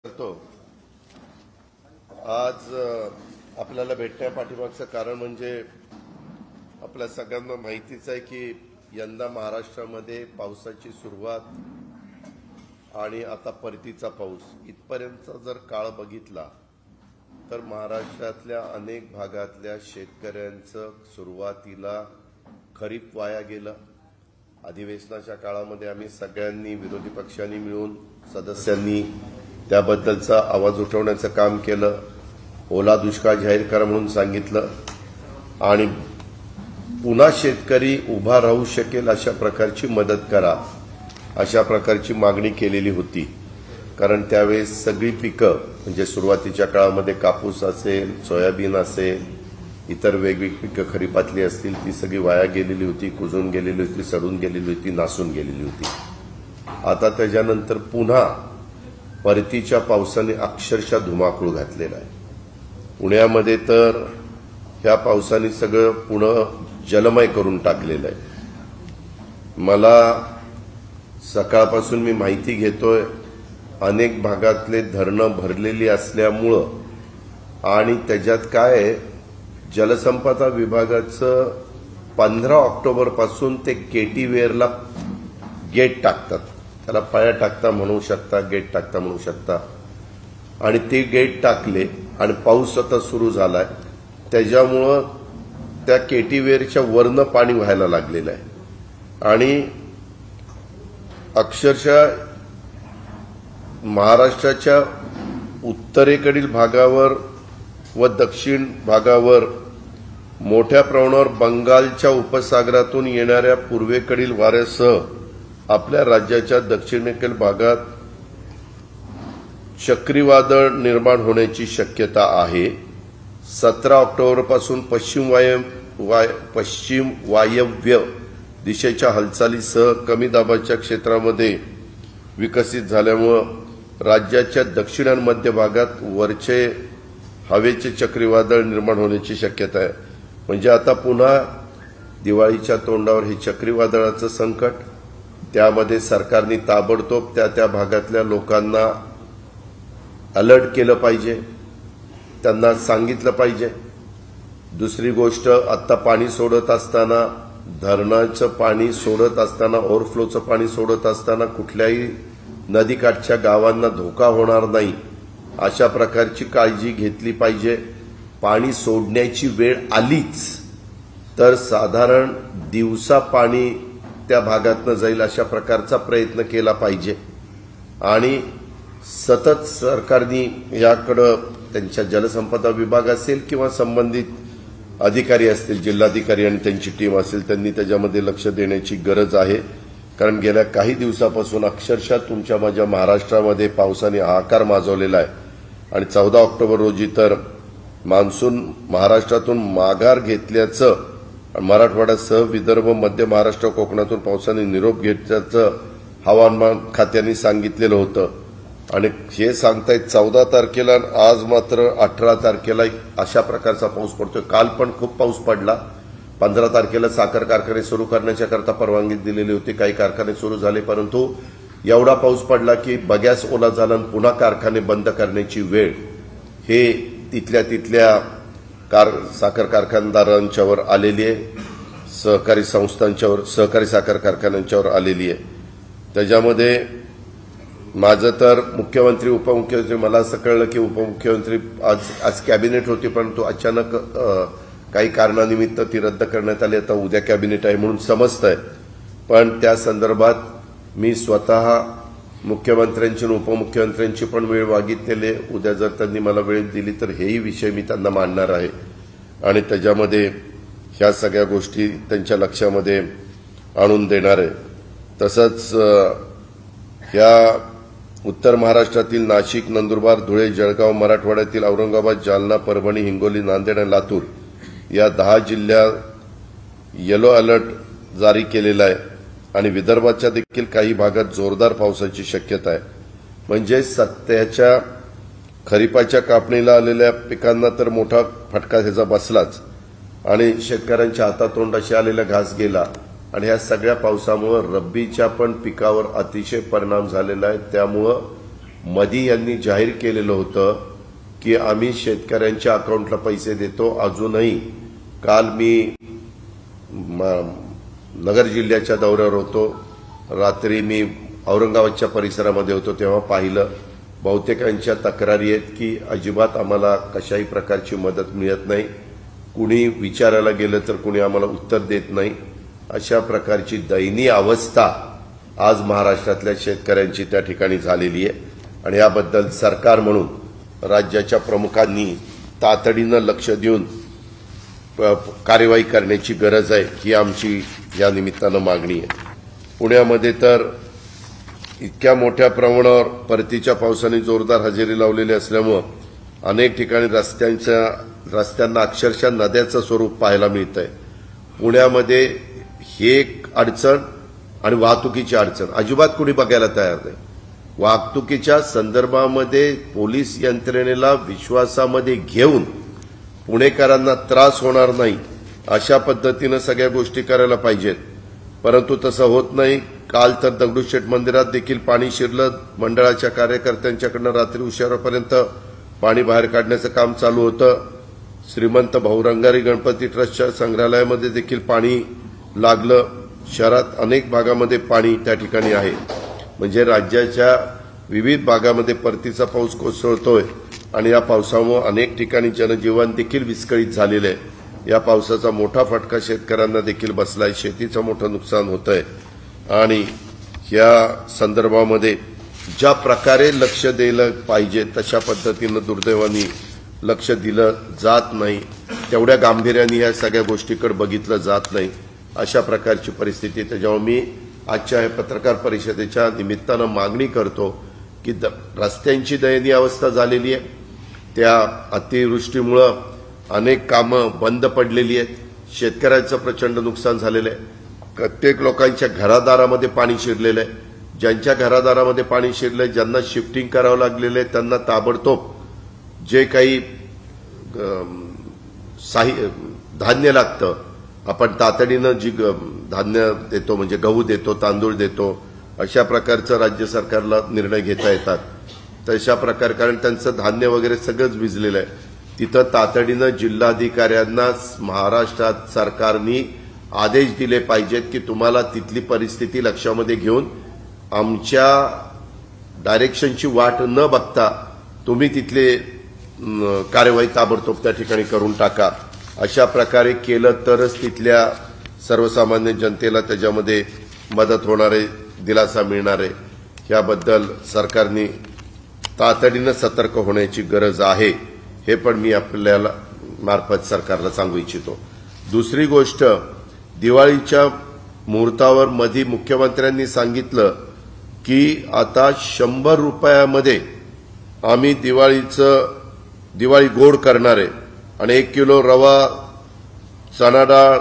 करतो। आज आपल्याला भेटण्या पाठीमागचं कारण म्हणजे आपल्या सगळ्यांना माहितीच आहे की यंदा महाराष्ट्रामध्ये पावसाची सुरुवात आणि आता परतीचा पाऊस इथपर्यंतचा जर काळ बघितला तर महाराष्ट्रातल्या अनेक भागातल्या शेतकऱ्यांचं सुरुवातीला खरीप वाया गेलं। अधिवेशनाच्या काळामध्ये आम्ही सगळ्यांनी विरोधी पक्षांनी मिळून सदस्यांनी त्याबद्दलचा आवाज उठवण्याचं काम केलं। ओला दुष्काळ जाहीर करा म्हणून सांगितलं आणि पुन्हा शेतकरी उभा राहू शकेल अशा प्रकारची मदत करा अशा प्रकारची मागणी केलेली होती। कारण त्यावेळेस सगळी पिकं म्हणजे सुरुवातीच्या काळामध्ये कापूस असेल, सोयाबीन असेल, इतर वेगवेगळी पिकं खरीपातली असतील ती सगळी वाया गेलेली होती, कुजून गेलेली होती, सडून गेलेली होती, नासून गेलेली होती। आता त्याच्यानंतर पुन्हा परतीच्या पावसाने अक्षरशः धुमाकूळ घातलेला आहे। पुण्यामध्ये तर ह्या पावसाने सगळं पुणे जलमय करून टाकलेलं आहे। मला सकाळपासून मी माहिती घेतोय अनेक भागातले धरणं भरलेली असल्यामुळं आणि त्याच्यात काय जलसंपदा विभागाचं 15 ऑक्टोबर पासून ते केटीवेरला गेट टाकतात, त्याला पाया टाकता म्हणू शकता, गेट टाकता म्हणू शकता, आणि ते गेट टाकले आणि पाऊस आता सुरू झालाय त्याच्यामुळं त्या केटीवेरच्या वरनं पाणी व्हायला लागलेलं आहे आणि अक्षरशः महाराष्ट्राच्या उत्तरेकडील भागावर व दक्षिण भागावर मोठ्या प्रमाणावर बंगालच्या उपसागरातून येणाऱ्या पूर्वेकडील वाऱ्यासह आपल्या राज्याच्या दक्षिणेकडील भागात चक्रीवादळ निर्माण होण्याची शक्यता आहे। 17 ऑक्टोबरपासून पश्चिम वायव्य दिशेच्या हालचालीसह कमी दाबाच्या क्षेत्रामध्ये विकसित झाल्यामुळे राज्याच्या दक्षिण आणि मध्य भागात वरचे हवेचे चक्रीवादळ निर्माण होण्याची शक्यता आहे। म्हणजे आता पुन्हा दिवाळीच्या तोंडावर हे चक्रीवादळाचं संकट, त्यामध्ये सरकारने ताबडतोब त्या भागातल्या लोकांना अलर्ट केलं पाहिजे, त्यांना सांगितलं पाहिजे। दुसरी गोष्ट, आता पाणी सोडत असताना, धरणाचं पाणी सोडत असताना, ओव्हरफ्लोचं पाणी सोडत असताना कुठल्याही नदीकाठच्या गावांना धोका होणार नाही अशा प्रकारची काळजी घेतली पाहिजे। पाणी सोडण्याची वेळ आलीच तर साधारण दिवसा पाणी त्या भागातनं जाईल अशा प्रकारचा प्रयत्न केला पाहिजे आणि सतत सरकारने याकडे त्यांच्या जलसंपदा विभाग असेल किंवा संबंधित अधिकारी असतील, जिल्हाधिकारी आणि त्यांची टीम असेल, त्यांनी त्याच्यामध्ये लक्ष देण्याची गरज आहे। कारण गेल्या काही दिवसापासून अक्षरशः तुमच्या माझ्या महाराष्ट्रामध्ये पावसाने हाहाकार माजवलेला आहे आणि 14 ऑक्टोबर रोजी तर मान्सून महाराष्ट्रातून माघार घेतल्याचं, मराठवाड्यासह विदर्भ, मध्य महाराष्ट्र, कोकणातून पावसाने निरोप घेतल्याचं हवामान खात्याने सांगितलेलं होतं आणि हे सांगतायत 14 तारखेला, आज मात्र 18 तारखेला अशा प्रकारचा पाऊस पडतोय। काल पण खूप पाऊस पडला। 15 तारखेला साखर कारखाने सुरू करण्याच्या करता परवानगी दिलेली होती, काही कारखाने सुरू झाले, परंतु एवढा पाऊस पडला की बग्यास ओला झाला आणि पुन्हा कारखाने बंद करण्याची वेळ हे तिथल्या साखर कारखानदारांच्यावर आलेली आहे, सहकारी संस्थांच्यावर, सहकारी साखर कारखान्यांच्यावर आलेली आहे। त्याच्यामध्ये माझं तर मुख्यमंत्री, उपमुख्यमंत्री, मला असं कळलं की उपमुख्यमंत्री आज कॅबिनेट होती परंतु अचानक काही कारणानिमित्त ती रद्द करण्यात आली। आता उद्या कॅबिनेट आहे म्हणून समजतंय, पण त्या संदर्भात मी स्वतः मुख्यमंत्र्यांची आणि उपमुख्यमंत्र्यांची पण वेळ मागितलेली। उद्या जर त्यांनी मला वेळ दिली तर हेही विषय मी त्यांना मांडणार आहे आणि त्याच्यामध्ये ह्या सगळ्या गोष्टी त्यांच्या लक्षामध्ये आणून देणार आहे। तसंच ह्या उत्तर महाराष्ट्रातील नाशिक, नंदुरबार, धुळे, जळगाव, मराठवाड्यातील औरंगाबाद, जालना, परभणी, हिंगोली, नांदेड आणि लातूर या 10 जिल्ह्यात येलो अलर्ट जारी केलेला आहे आणि विदर्भाच्या देखील काही भागात जोरदार पावसाची शक्यता आहे। म्हणजे सध्याच्या खरीपाच्या कापणीला आलेल्या पिकांना तर मोठा फटका ह्याचा बसलाच आणि शेतकऱ्यांच्या हातातोंडाशी आलेला घास गेला आणि ह्या सगळ्या पावसामुळे रब्बीच्या पण पिकावर अतिशय परिणाम झालेला आहे। त्यामुळे मोदी यांनी जाहीर केलेलं होतं की आम्ही शेतकऱ्यांच्या अकाउंटला पैसे देतो. अजूनही काल मी नगर जिल्ह्याच्या दौऱ्यावर होतो, रात्री मी औरंगाबादच्या परिसरामध्ये होतो, तेव्हा पाहिलं बहुतेकांच्या तक्रारी आहेत की अजिबात आम्हाला कशाही प्रकारची मदत मिळत नाही. कुणी विचारायला गेलं तर कुणी आम्हाला उत्तर देत नाही. अशा प्रकारची दयनीय अवस्था आज महाराष्ट्रातल्या शेतकऱ्यांची त्या ठिकाणी झालेली आहे आणि याबद्दल सरकार म्हणून राज्याच्या प्रमुखांनी तातडीनं लक्ष देऊन कार्यवाही करण्याची गरज आहे, ही आमची या निमित्तानं मागणी आहे. पुण्यामध्ये तर इतक्या मोठ्या प्रमाणावर परतीच्या पावसाने जोरदार हजेरी लावलेली असल्यामुळे अनेक ठिकाणी रस्त्यांना अक्षरशः नद्याचं स्वरूप पाहायला मिळतंय. पुण्यामध्ये हे एक अडचण आणि वाहतुकीची अडचण अजिबात कुणी बघायला तयार नाही. वाहतुकीच्या संदर्भामध्ये पोलीस यंत्रणेला विश्वासामध्ये घेऊन पुणेकरांना त्रास होणार नाही अशा पद्धतीनं सगळ्या गोष्टी करायला पाहिजेत, परंतु तसं होत नाही. काल तर दगडूशेठ मंदिरात देखील पाणी शिरलं. मंडळाच्या कार्यकर्त्यांच्याकडनं रात्री उशिरापर्यंत पाणी बाहेर काढण्याचं काम चालू होतं. श्रीमंत भाऊरंगारी गणपती ट्रस्टच्या संग्रहालयामध्ये देखील पाणी लागलं. शहरात अनेक भागामध्ये पाणी त्या ठिकाणी आहे. म्हणजे राज्याच्या विविध भागामध्ये परतीचा पाऊस कोसळतोय आणि या पावसामुळे अनेक ठिकाणी जनजीवन देखील विस्कळीत झालेलं आहे. या पावसाचा मोठा फटका शेतकऱ्यांना देखील बसलाय. शेतीचं मोठं नुकसान होतंय आणि या संदर्भामध्ये ज्या प्रकारे लक्ष दिलं पाहिजे तशा पद्धतीनं दुर्दैवाने लक्ष दिलं जात नाही. तेवढ्या गांभीर्याने या सगळ्या गोष्टीकडे बघितलं जात नाही. अशा प्रकारची परिस्थिती. त्याच्यामुळे मी आजच्या या पत्रकार परिषदेच्या निमित्तानं मागणी करतो की रस्त्यांची दयनीय अवस्था झालेली आहे. त्या अतिवृष्टीमुळं अनेक कामं बंद पडलेली आहेत. शेतकऱ्यांचं प्रचंड नुकसान झालेलं आहे. प्रत्येक लोकांच्या घरादारामध्ये पाणी शिरलेलं आहे. ज्यांच्या घरादारामध्ये पाणी शिरलंय, ज्यांना शिफ्टिंग करावं लागलेलं आहे, त्यांना ताबडतोब जे काही धान्य लागतं, आपण तातडीनं जी धान्य देतो म्हणजे गहू देतो, तांदूळ देतो, अशा प्रकारचं राज्य सरकारला निर्णय घेता येतात. तशा प्रकारे कारण त्यांचं धान्य वगैरे सगळंच भिजलेलं आहे. तिथं तातडीनं जिल्हाधिकाऱ्यांना महाराष्ट्रात सरकारनी आदेश दिले पाहिजेत की तुम्हाला तिथली परिस्थिती लक्षामध्ये घेऊन आमच्या डायरेक्शनची वाट न बघता तुम्ही तिथले कार्यवाही ताबडतोब त्या ठिकाणी करून टाका. अशा प्रकारे केलं तरच तिथल्या सर्वसामान्य जनतेला त्याच्यामध्ये मदत होणार आहे, दिलासा मिळणार आहे. याबद्दल सरकारने तातडीनं सतर्क होण्याची गरज आहे, हे पण मी आपल्याला मार्फत सरकारला सांगू इच्छितो. दुसरी गोष्ट, दिवाळीच्या मुहूर्तावर मध्ये मुख्यमंत्र्यांनी सांगितलं की आता 100 रुपयामध्ये आम्ही दिवाळी गोड करणार आहे आणि 1 किलो रवा, चणा डाळ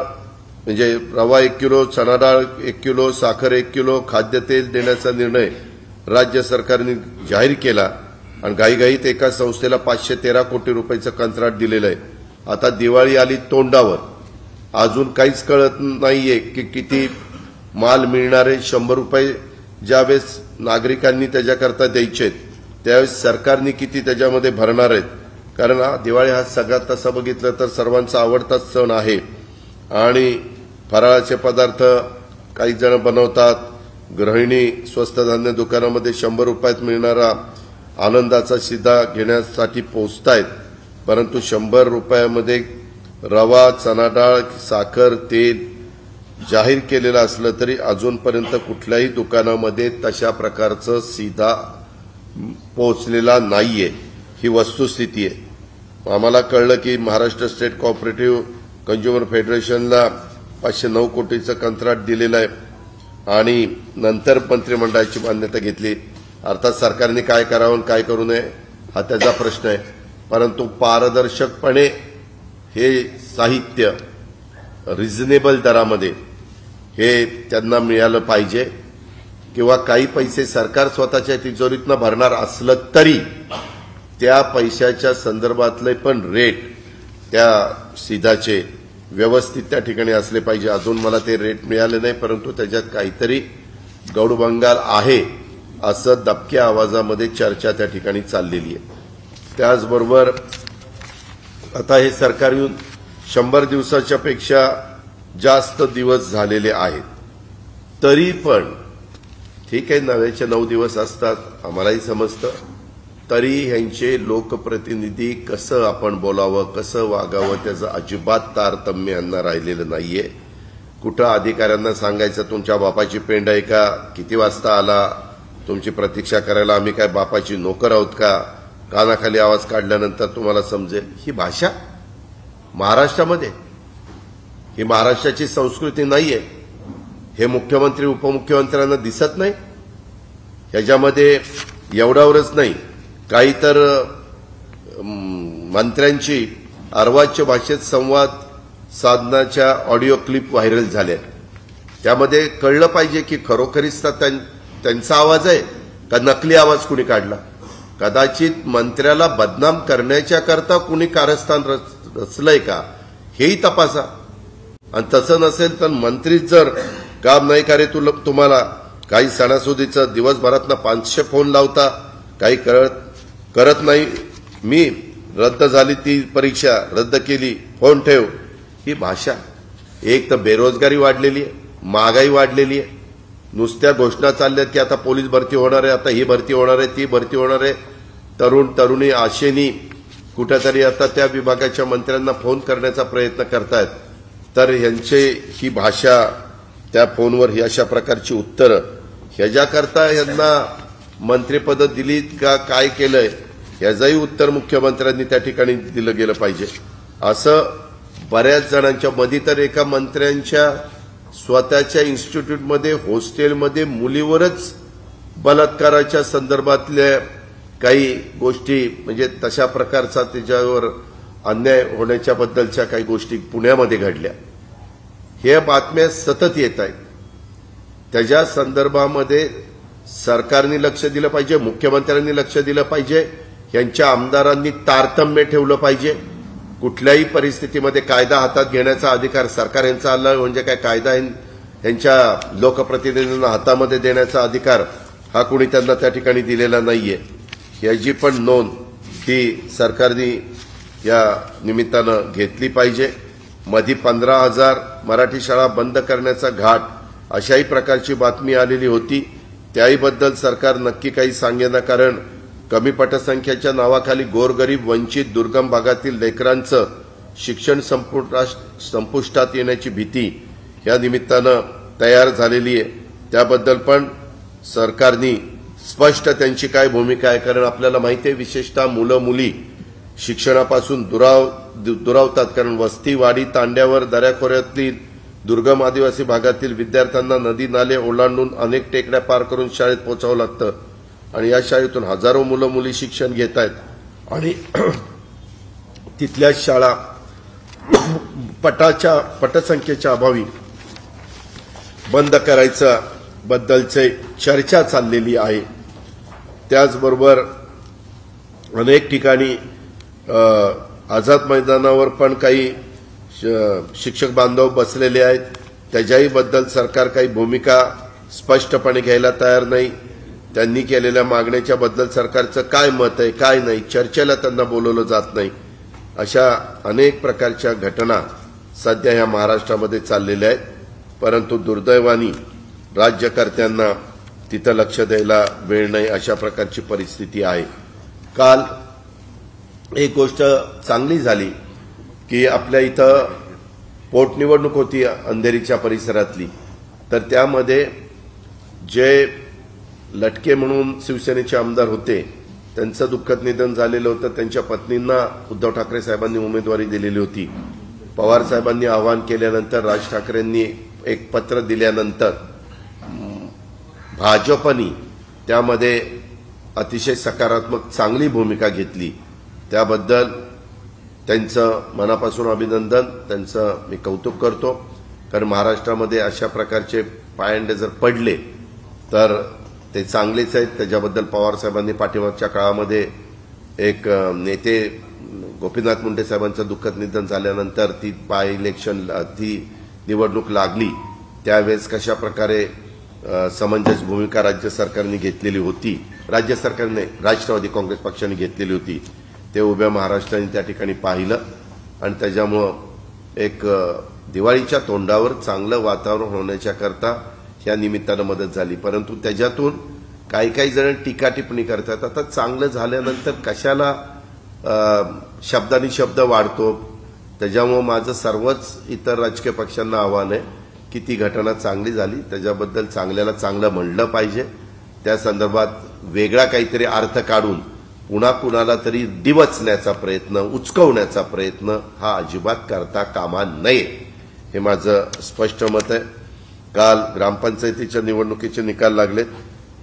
म्हणजे रवा 1 किलो, चणा डाळ 1 किलो, साखर 1 किलो, खाद्यतेल देण्याचा निर्णय राज्य सरकारने जाहीर केला आणि घाईघाईत एका संस्थेला 513 कोटी रुपयाचं कंत्राट दिलेलं आहे. आता दिवाळी आली तोंडावर, अजून काहीच कळत नाहीये की किती माल मिळणार आहे. 100 रुपये ज्यावेळेस नागरिकांनी त्याच्याकरता द्यायचे त्यावेळेस सरकारने किती त्याच्यामध्ये भरणार आहेत. कारण दिवाळी हा सगळ्यात तसं बघितलं तर सर्वांचा आवडताच सण आहे आणि फराळाचे पदार्थ काही जण बनवतात. गृहिणी स्वस्त धान्य दुकानामध्ये 100 रुपयात मिळणारा आनंदाचा शिधा घेण्यासाठी पोहोचतायत, परंतु 100 रुपयामध्ये रवा, चणा डाळ, साखर, तेल जाहीर केलेलं असलं तरी अजूनपर्यंत कुठल्याही दुकानामध्ये तशा प्रकारचं शिधा पोहोचलेला नाहीये. ही वस्तुस्थिती आहे. आम्हाला कळलं की महाराष्ट्र स्टेट कोऑपरेटिव्ह कंझ्युमर फेडरेशनला 509 कोटीचं कंत्राट दिलेलं आहे आणि नंतर मंत्रिमंडळाची मान्यता घेतली. अर्थात सरकारने काय करावं आणि काय करू नये हा त्याचा प्रश्न आहे, परंतु पारदर्शकपणे हे साहित्य रिझनेबल दरामध्ये हे त्यांना मिळालं पाहिजे किंवा काही पैसे सरकार स्वतःच्या तिजोरीतनं भरणार असलं तरी त्या पैशाच्या संदर्भातले पण रेट त्या शिधाचे व्यवस्थित त्या ठिकाणी असले पाहिजे. अजून मला ते रेट मिळाले नाही, परंतु त्याच्यात काहीतरी गौडबंगाल आहे असं दबक्या आवाजामध्ये चर्चा त्या ठिकाणी चाललेली आहे। त्याचबरोबर आता हे सरकार येऊन 100 दिवसाच्या पेक्षा जास्त दिवस झालेले आहेत, तरी पण ठीक आहे, 9चे 9 दिवस असतात, आम्हालाही समजतं, तरी ह्यांचे लोकप्रतिनिधी कसं आपण बोलावं, कसं वागावं त्याचं अजिबात तारतम्य यांना राहिलेलं नाहीये। कुठं अधिकाऱ्यांना सांगायचं तुमच्या बापाची पेंड आहे का, किती वाजता आला, तुमची प्रतीक्षा करायला आम्ही काय बापाची नोकर आहोत का, कानाखाली आवाज काढल्यानंतर तुम्हाला समजेल। ही भाषा महाराष्ट्रामध्ये, ही महाराष्ट्राची संस्कृती नाहीये। हे मुख्यमंत्री उपमुख्यमंत्र्यांना दिसत नाही? ह्याच्यामध्ये एवढावरच नाही, काही तर मंत्र्यांची अर्वाच्य भाषेत संवाद साधनाच्या ऑडिओ क्लिप व्हायरल झाल्या। त्यामध्ये कळलं पाहिजे की खरोखरीच त्यांचा आवाज आहे का नकली आवाज कुणी काढला। कदाचित मंत्र्याला बदनाम करण्याच्या करता कुणी कारस्थान रचलंय का हेही तपासा, आणि तसं नसेल तर मंत्रीच जर काम नाही करे तुम्हाला काही सणासुदीचं दिवसभरातनं 500 फोन लावता, काही करत नाही, मी रद्द झाली ती परीक्षा रद्द केली, फोन ठेव, ही भाषा। एक तर बेरोजगारी वाढलेली आहे, महागाई वाढलेली आहे, नुसत्या घोषणा चालल्यात की आता पोलीस भरती होणार आहे, आता ही भरती होणार आहे, ती भरती होणार आहे, तरुण तरुणी आशेनी कुठेतरी आता त्या विभागाच्या मंत्र्यांना फोन करण्याचा प्रयत्न करतायत, तर यांचे ही भाषा, त्या फोनवर ही अशा प्रकारची उत्तरं, ह्याच्याकरता यांना मंत्रिपद दिलीत का काय केलंय याचंही उत्तर मुख्यमंत्र्यांनी त्या ठिकाणी दिलं गेलं पाहिजे। असं बऱ्याच जणांच्या मध्ये तर एका मंत्र्यांच्या स्वतःच्या इन्स्टिट्यूटमध्ये हॉस्टेलमध्ये मुलीवरच बलात्काराच्या संदर्भातल्या काही गोष्टी, म्हणजे तशा प्रकारचा त्याच्यावर अन्याय होण्याच्या बद्दलच्या काही गोष्टी पुण्यामध्ये घडल्या। हे बातम्या सतत येत आहेत, त्याच्या संदर्भामध्ये सरकारने लक्ष दिलं पाहिजे, मुख्यमंत्र्यांनी लक्ष दिलं पाहिजे, यांच्या आमदारांनी तारतम्य ठेवलं पाहिजे। कुठल्याही परिस्थितीमध्ये कायदा हातात घेण्याचा अधिकार सरकार यांचा आला म्हणजे काय, कायदा यांच्या लोकप्रतिनिधींना हातामध्ये देण्याचा अधिकार हा कोणी त्यांना त्या ठिकाणी दिलेला नाहीये। याची पण नोंद ही सरकारने या निमित्तानं घेतली पाहिजे। मध्ये 15,000 मराठी शाळा बंद करण्याचा घाट अशाही प्रकारची बातमी आलेली होती, त्याहीबद्दल सरकार नक्की काही सांगेना, कारण कमी पटसंख्येच्या नावाखाली गोरगरीब वंचित दुर्गम भागातील लेकरांचं शिक्षण संपुष्टात येण्याची भीती या निमित्तानं तयार झालेली आहे। त्याबद्दल पण सरकारने स्पष्ट त्यांची काय भूमिका आहे, कारण आपल्याला माहिती आहे विशेषतः मुलं मुली शिक्षणापासून दुरावतात, कारण वस्ती वाडी तांड्यावर दऱ्याखोऱ्यातील दुर्गम आदिवासी भागातील विद्यार्थ्यांना नदी नाले ओलांडून अनेक टेकड्या पार करून शाळेत पोहोचावं लागतं, आणि या शाळेतून हजारो मुलं मुली शिक्षण घेत आहेत, आणि तिथल्या शाळा पटसंख्येच्या अभावी बंद करायचा बद्दलचे चर्चा चाललेली आहे। त्याचबरोबर अनेक ठिकाणी आझाद मैदानावर पण काही शिक्षक बांधव बसलेले आहेत, त्याच्याही बद्दल सरकार काही भूमिका स्पष्टपणे घ्यायला तयार नाही। त्यांनी केलेल्या मागण्याच्या बद्दल सरकारचं काय मत आहे काय नाही, चर्चेला त्यांना बोलवलं जात नाही। अशा अनेक प्रकारच्या घटना सध्या या महाराष्ट्रामध्ये चाललेल्या आहेत, परंतु दुर्दैवाने राज्यकर्त्यांना तिथं लक्ष द्यायला वेळ नाही, अशा प्रकारची परिस्थिती आहे। काल एक गोष्ट चांगली झाली की आपल्या इथं पोटनिवडणूक होती अंधेरीच्या परिसरातली, तर त्यामध्ये जे लटके म्हणून शिवसेनेचे आमदार होते त्यांचं दुःखद निधन झालेलं होतं। त्यांच्या पत्नींना उद्धव ठाकरे साहेबांनी उमेदवारी दिलेली होती। पवार साहेबांनी आवाहन केल्यानंतर, राज ठाकरेंनी एक पत्र दिल्यानंतर भाजपनी त्यामध्ये अतिशय सकारात्मक चांगली भूमिका घेतली, त्याबद्दल त्यांचं मनापासून अभिनंदन, त्यांचं मी कौतुक करतो। कारण महाराष्ट्रामध्ये अशा प्रकारचे पायंडे जर पडले तर ते चांगलेच आहेत, त्याच्याबद्दल पवार साहेबांनी पाठीमागच्या काळामध्ये एक नेते गोपीनाथ मुंडे साहेबांचं दुःखद निधन झाल्यानंतर ती बाय इलेक्शन ती निवडणूक लागली, त्यावेळेस कशा प्रकारे समंजस भूमिका राज्य सरकारने घेतलेली होती, राज्य सरकारने राष्ट्रवादी काँग्रेस पक्षाने घेतलेली होती, ते उभ्या महाराष्ट्राने त्या ठिकाणी पाहिलं आणि त्याच्यामुळे एक दिवाळीच्या तोंडावर चांगलं वातावरण होण्याच्या करता या निमित्तानं मदत झाली। परंतु त्याच्यातून काही जण टीका टिप्पणी करतात, आता चांगलं झाल्यानंतर कशाला शब्दानी शब्द वाढतो। त्याच्यामुळे माझं सर्वच इतर राजकीय पक्षांना आव्हान आहे की ती घटना चांगली झाली, त्याच्याबद्दल चांगल्याला चांगलं म्हणलं पाहिजे। त्या संदर्भात वेगळा काहीतरी अर्थ काढून पुन्हा कुणाला तरी डिवचण्याचा प्रयत्न, उचकवण्याचा प्रयत्न हा अजिबात करता कामा नये, हे माझं स्पष्ट मत आहे। काल ग्रामपंचायतीच्या निवडणुकीचे निकाल लागलेत।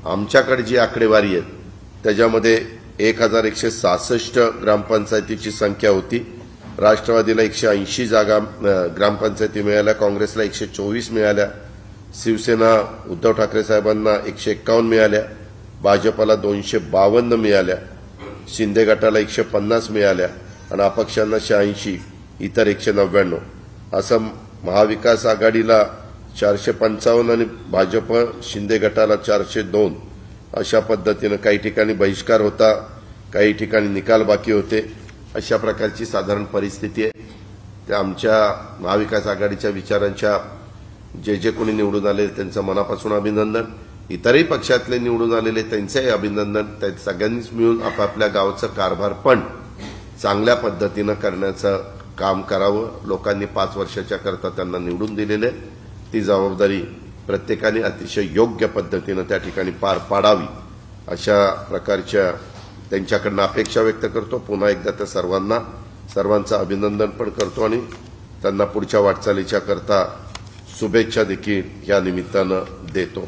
आमच्याकडे जी आकडेवारी आहे त्याच्यामध्ये 1166 ग्रामपंचायतीची संख्या होती। राष्ट्रवादीला 180 जागा ग्रामपंचायती मिळाल्या, काँग्रेसला 124 मिळाल्या, शिवसेना उद्धव ठाकरे साहेबांना 151 मिळाल्या, भाजपला 252 मिळाल्या, शिंदे गटाला 150 मिळाल्या आणि अपक्षांना 86, इतर 199। असं महाविकास आघाडीला 455 आणि भाजप शिंदे गटाला 402 अशा पद्धतीनं काही ठिकाणी बहिष्कार होता, काही ठिकाणी निकाल बाकी होते, अशा प्रकारची साधारण परिस्थिती आहे। त्या आमच्या महाविकास आघाडीच्या विचारांच्या जे कोणी निवडून आले त्यांचं मनापासून अभिनंदन, इतरही पक्षातले निवडून आलेले त्यांचंही अभिनंदन। त्या सगळ्यांनीच मिळून आपापल्या गावचं कारभार पण चांगल्या पद्धतीनं करण्याचं काम करावं। लोकांनी 5 वर्षाच्या करता त्यांना निवडून दिलेले, ती जबाबदारी प्रत्येकाने अतिशय योग्य पद्धतीनं त्या ठिकाणी पार पाडावी, अशा प्रकारच्या त्यांच्याकडनं अपेक्षा व्यक्त करतो। पुन्हा एकदा त्या सर्वांचं अभिनंदन पण करतो आणि त्यांना पुढच्या वाटचालीच्या करता शुभेच्छा देखील या निमित्तानं देतो।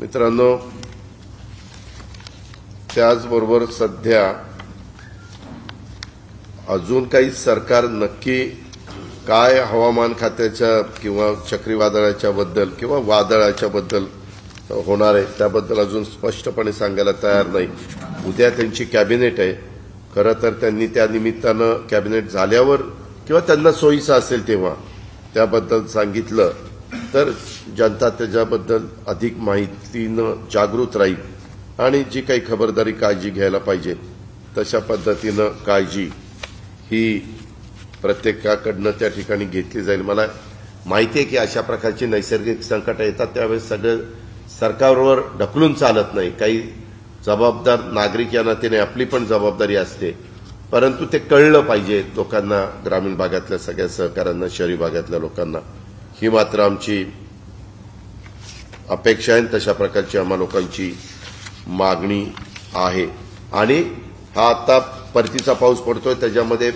मित्रांनो, त्याचबरोबर सध्या अजून काही सरकार नक्की काय हवामान खात्याच्या किंवा चक्रीवादळाच्या बद्दल किंवा वादळाच्या बद्दल होणार आहे त्याबद्दल अजून स्पष्टपणे सांगायला तयार नाही। उद्या त्यांची कॅबिनेट आहे। खरं तर त्यांनी त्या निमित्तानं कॅबिनेट झाल्यावर किंवा त्यांना सोयीचं असेल तेव्हा त्याबद्दल सांगितलं तर जनता त्याच्याबद्दल अधिक माहितीनं जागृत राहील आणि जी काही खबरदारी काळजी घ्यायला पाहिजे तशा पद्धतीनं काळजी ही प्रत्येकाकडनं त्या ठिकाणी घेतली जाईल। मला माहिती आहे की अशा प्रकारची नैसर्गिक संकट येतात त्यावेळेस सगळं सरकारवर ढकलून चालत नाही, काही जबाबदार नागरिक या नात्याने आपली पण जबाबदारी असते, परंतु ते कळलं पाहिजे लोकांना, ग्रामीण भागातल्या सगळ्या सहकाऱ्यांना, शहरी भागातल्या लोकांना। ही मात्र आमची अपेक्षा आहे, तशा प्रकारची आम्हा लोकांची मागणी आहे। आणि हा आता परतीचा पाऊस पडतोय त्याच्यामध्ये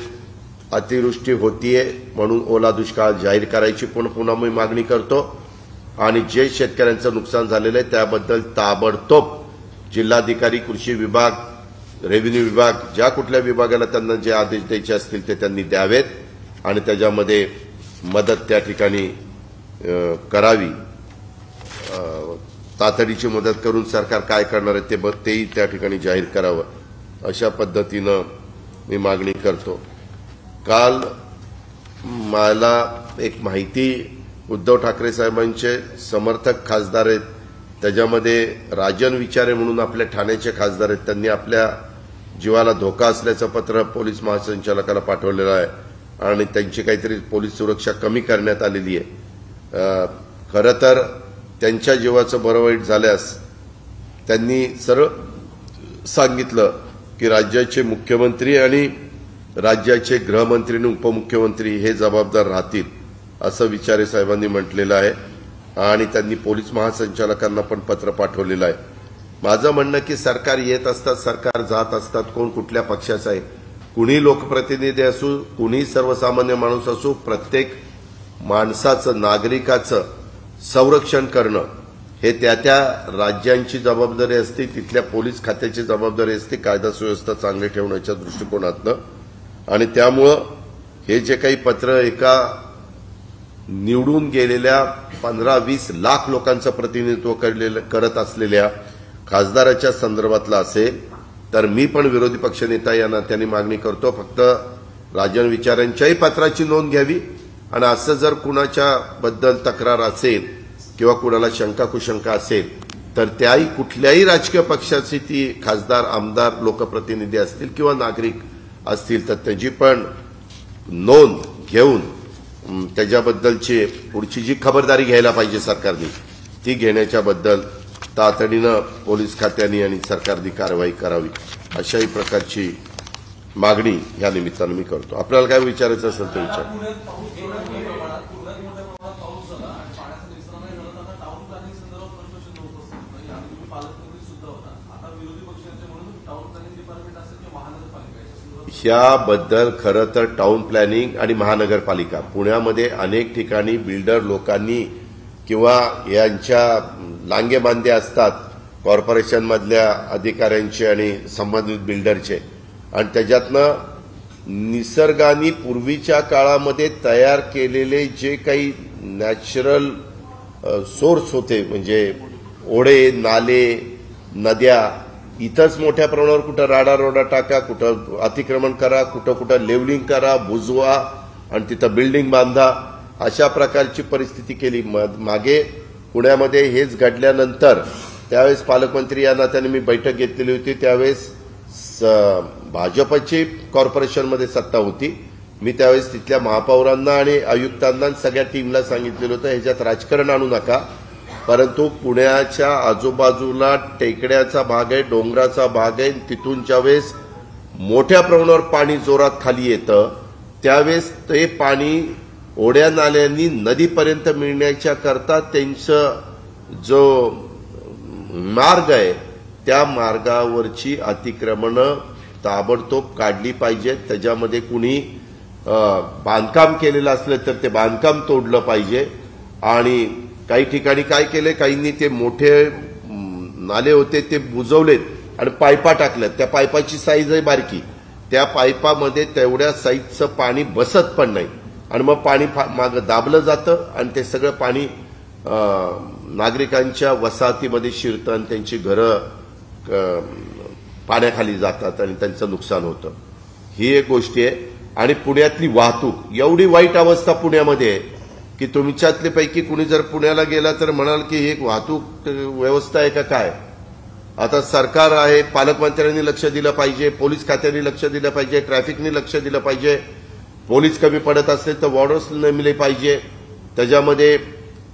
अतिवृष्टी होतीये म्हणून ओला दुष्काळ जाहीर करायची पुन्हा मी मागणी करतो आणि जे शेतकऱ्यांचं नुकसान झालेलं आहे त्याबद्दल ताबडतोब जिल्हाधिकारी, कृषी विभाग, रेव्हेन्यू विभाग, ज्या कुठल्या विभागाला त्यांना जे आदेश द्यायचे असतील ते त्यांनी द्यावेत आणि त्याच्यामध्ये मदत त्या ठिकाणी करावी। तातडीची मदत करून सरकार काय करणार आहे तेही त्या ठिकाणी जाहीर करावं, अशा पद्धतीनं मी मागणी करतो। काल मला एक माहिती, उद्धव ठाकरे साहेबांचे समर्थक खासदार आहेत त्याच्यामध्ये राजन विचारे म्हणून आपल्या ठाण्याचे खासदार आहेत, त्यांनी आपल्या जीवाला धोका असल्याचं पत्र पोलीस महासंचालकाला पाठवलेलं आहे आणि त्यांची काहीतरी पोलीस सुरक्षा कमी करण्यात आलेली आहे। खरं तर त्यांच्या जीवाचं बरं वाईट झाल्यास त्यांनी सरळ सांगितलं की राज्याचे मुख्यमंत्री आणि राज्याचे गृहमंत्री आणि उपमुख्यमंत्री हे जबाबदार राहतील, असं विचारे साहेबांनी म्हटलेलं आहे आणि त्यांनी पोलीस महासंचालकांना पण पत्र पाठवलेलं आहे। माझं म्हणणं की सरकार येत असतात, सरकार जात असतात, कोण कुठल्या पक्षाचं आहे, कुणी लोकप्रतिनिधी असू, कुणी सर्वसामान्य माणूस असू, प्रत्येक माणसाचं, नागरिकाचं संरक्षण करणं हे त्या राज्यांची जबाबदारी असते, तिथल्या पोलीस खात्याची जबाबदारी असते, कायदा सुव्यवस्था चांगली ठेवण्याच्या दृष्टिकोनातनं। आणि त्यामुळं हे जे काही पत्र एका निवडून गेलेल्या 15-20 लाख लोकांचं प्रतिनिधित्व करत असलेल्या खासदाराच्या संदर्भातलं असेल तर मी पण विरोधी पक्षनेता या नात्याने मागणी करतो, फक्त राजन विचारांच्याही पत्राची नोंद घ्यावी आणि असं जर कुणाच्या बद्दल तक्रार असेल किंवा कुणाला शंका कुशंका असेल तर त्याही कुठल्याही राजकीय पक्षाची ती खासदार, आमदार, लोकप्रतिनिधी असतील किंवा नागरिक असतील तर त्याची पण नोंद घेऊन त्याच्याबद्दलची पुढची जी खबरदारी घ्यायला पाहिजे सरकारने ती घेण्याच्याबद्दल तातडीनं पोलीस खात्याने आणि सरकारने कारवाई करावी अशाही प्रकारची मागणी या निमित्तानं मी करतो. आपल्याला काय विचारायचं असेल तर विचार. याबद्दल खरं तर टाउन प्लॅनिंग आणि महानगरपालिका पुण्यामध्ये अनेक ठिकाणी बिल्डर लोकांनी किंवा यांच्या लांगे बांधे असतात कॉर्पोरेशनमधल्या अधिकाऱ्यांचे आणि संबंधित बिल्डरचे आणि त्याच्यातनं निसर्गाने पूर्वीच्या काळामध्ये तयार केलेले जे काही नॅचरल सोर्स होते म्हणजे ओढे, नाले, नद्या इथंच मोठ्या प्रमाणावर कुठं राडा टाका, कुठं अतिक्रमण करा, कुठं लेवलिंग करा, बुजवा आणि तिथं बिल्डिंग बांधा अशा प्रकारची परिस्थिती केली. मागे पुण्यामध्ये हेच घडल्यानंतर त्यावेळेस पालकमंत्री या नात्याने मी बैठक घेतलेली होती. त्यावेळेस भाजपची कॉर्पोरेशनमध्ये सत्ता होती. मी त्यावेळेस तिथल्या महापौरांना आणि आयुक्तांना सगळ्या टीमला सांगितलेलं होतं ह्याच्यात राजकारण आणू नका, परंतु पुण्याच्या आजूबाजूला टेकड्याचा भाग आहे, डोंगराचा भाग आहे, तिथून ज्यावेळेस मोठ्या प्रमाणावर पाणी जोरात खाली येतं त्यावेळेस ते पाणी ओढ्या नाल्यांनी नदीपर्यंत मिळण्याच्या करता त्यांचं जो मार्ग आहे त्या मार्गावरची अतिक्रमणं ताबडतोब काढली पाहिजेत. त्याच्यामध्ये कुणी बांधकाम केलेलं असलं तर ते बांधकाम तोडलं पाहिजे. आणि काही ठिकाणी काय केले, काहींनी ते मोठे नाले होते ते बुजवलेत आणि पायपा टाकल्यात. त्या पायपाची साईज आहे बारकी, त्या पायपामध्ये तेवढ्या साईजचं पाणी बसत पण नाही आणि मग पाणी मागं दाबलं जातं आणि ते सगळं पाणी नागरिकांच्या वसाहतीमध्ये शिरतं आणि त्यांची घरं पाण्याखाली जातात आणि त्यांचं नुकसान होतं. ही एक गोष्टी आहे. आणि पुण्यातली वाहतूक एवढी वाईट अवस्था पुण्यामध्ये आहे की तुमच्यातले पैकी कुणी जर पुण्याला गेला तर म्हणाल की ही एक वाहतूक व्यवस्था आहे का काय. आता सरकार आहे, पालकमंत्र्यांनी लक्ष दिलं पाहिजे, पोलीस खात्याने लक्ष दिलं पाहिजे, ट्रॅफिकने लक्ष दिलं पाहिजे. पोलीस कमी पडत असेल तर वॉर्डर्स नेमले पाहिजे, त्याच्यामध्ये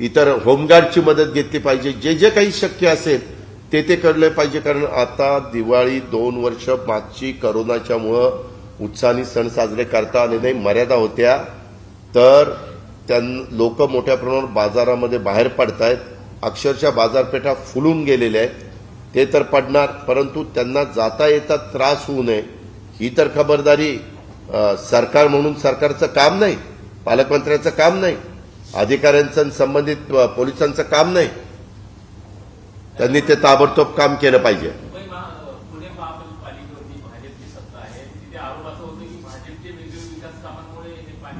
इतर होमगार्डची मदत घेतली पाहिजे. जे जे काही शक्य असेल ते करले पाहिजे. कारण आता दिवाळी 2 वर्ष मागची करोनाच्यामुळं उत्साहाने सण साजरे करता आले नाही, मर्यादा होत्या, तर लोक मोठ्या प्रमाणावर बाजारामध्ये बाहेर पडतायत. अक्षरशः बाजारपेठा फुलून गेलेल्या आहेत. ते तर पडणार, परंतु त्यांना जाता येता त्रास होऊ नये ही तर खबरदारी सरकार म्हणून सरकारचं काम नाही, पालकमंत्र्यांचं काम नाही, अधिकाऱ्यांचं संबंधित पोलिसांचं काम नाही. त्यांनी ते ताबडतोब काम केलं पाहिजे.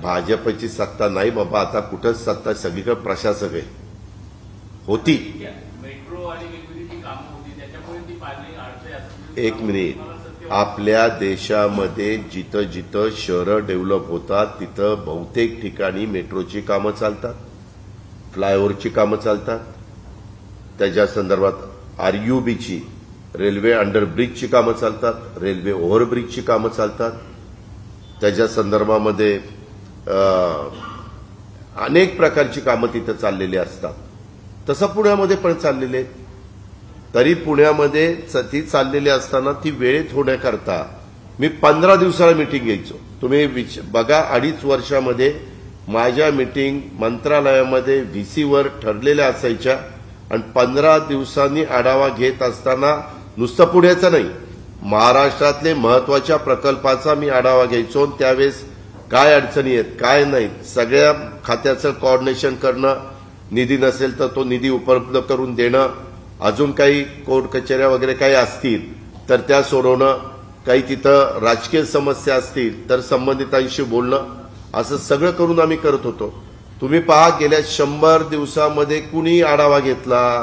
भाजपची सत्ता नाही बाबा, आता कुठंच सत्ता, सगळीकडे प्रशासक आहे. होती एक मिनिट, आपल्या देशामध्ये जिथं जिथं शहरं डेव्हलप होतात तिथं बहुतेक ठिकाणी मेट्रोची कामं चालतात, फ्लायओव्हरची कामं चालतात, त्याच्या संदर्भात आरयूबीची रेल्वे अंडरब्रिजची कामं चालतात, रेल्वे ओव्हरब्रिजची कामं चालतात, त्याच्या संदर्भामध्ये अनेक प्रकारची कामं तिथं चाललेली असतात. तसं पुण्यामध्ये पण चाललेले आहेत. तरी पुण्यामध्ये ती चाललेली असताना ती वेळेत होण्याकरता मी 15 दिवसाला मीटिंग घ्यायचो. तुम्ही बघा, 2.5 वर्षामध्ये माझ्या मीटिंग मंत्रालयामध्ये व्हीसीवर ठरलेल्या असायच्या आणि 15 दिवसांनी आढावा घेत असताना नुसतं पुण्याचा नाही, महाराष्ट्रातले महत्वाच्या प्रकल्पाचा मी आढावा घ्यायचो. त्यावेळेस काय अडचणी आहेत, काय नाही, सगळ्या खात्याचं कोऑर्डिनेशन करणं, निधी नसेल तर तो निधी उपलब्ध करून देणं, अजून काही कोर्ट कचेऱ्या वगैरे काही असतील तर त्या सोडवणं, काही तिथं राजकीय समस्या असतील तर संबंधितांशी बोलणं, असं सगळं करून आम्ही करत होतो. तुम्ही पहा, गेल्या 100 दिवसामध्ये कुणी आढावा घेतला,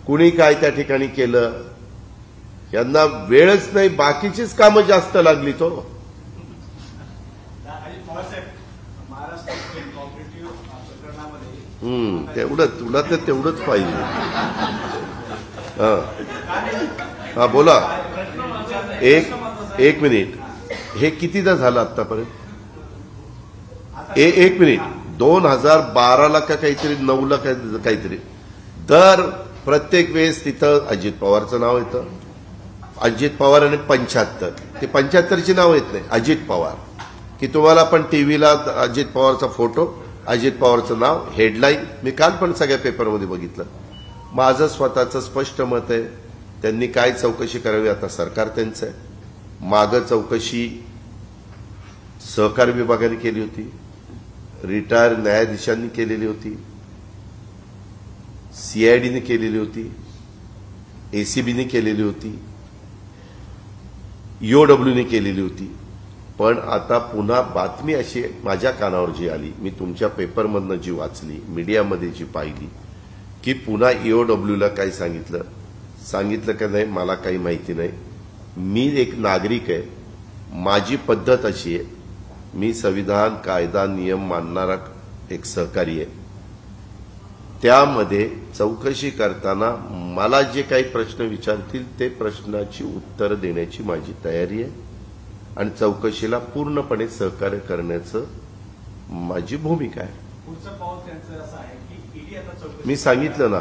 कुणी काय त्या ठिकाणी केलं, यांना वेळच नाही, बाकीचीच कामं जास्त लागली. तो महाराष्ट्र कोऑपरेटिव्ह प्रकरणामध्ये तेवढं तुला तर तेवढंच पाहिजे. हा बोला. एक मिनिट. हे कितीदा झालं आतापर्यंत? एक मिनिट. 2012ला का काहीतरी 9ला काहीतरी दर प्रत्येक वेळेस तिथं अजित पवारचं नाव येतं. अजित पवार आणि 75 ते 75ची नाव येत नाही. अजित पवार की तुम्हाला पण टीव्हीला अजित पवारचा फोटो, अजित पवारचं नाव, हेडलाईन. मी काल पण सगळ्या पेपरमध्ये बघितलं. माझं स्वतःचं स्पष्ट मत आहे, त्यांनी काय चौकशी करावी आता सरकार त्यांचं आहे. मागं चौकशी सहकार विभागाने केली होती, रिटायर न्यायाधीशांनी केलेली होती, सीआयडीने केलेली होती, एसीबीने केलेली होती, ईओडब्ल्यूने केलेली होती. पण आता पुन्हा बातमी अशी माझ्या कानावर जी आली, मी तुमच्या पेपरमधनं जी वाचली, मीडियामध्ये जी पाहिली, की पुन्हा ईओडब्ल्यूला काय सांगितलं का नाही मला काही माहिती नाही. मी एक नागरिक आहे, माझी पद्धत अशी आहे, मी संविधान, कायदा, नियम मानणारा एक सहकारी आहे. त्यामध्ये चौकशी करताना मला जे काही प्रश्न विचारतील ते प्रश्नाची उत्तर देण्याची माझी तयारी आहे आणि चौकशीला पूर्णपणे सहकार्य करण्याचं माझी भूमिका आहे. मी सांगितलं ना,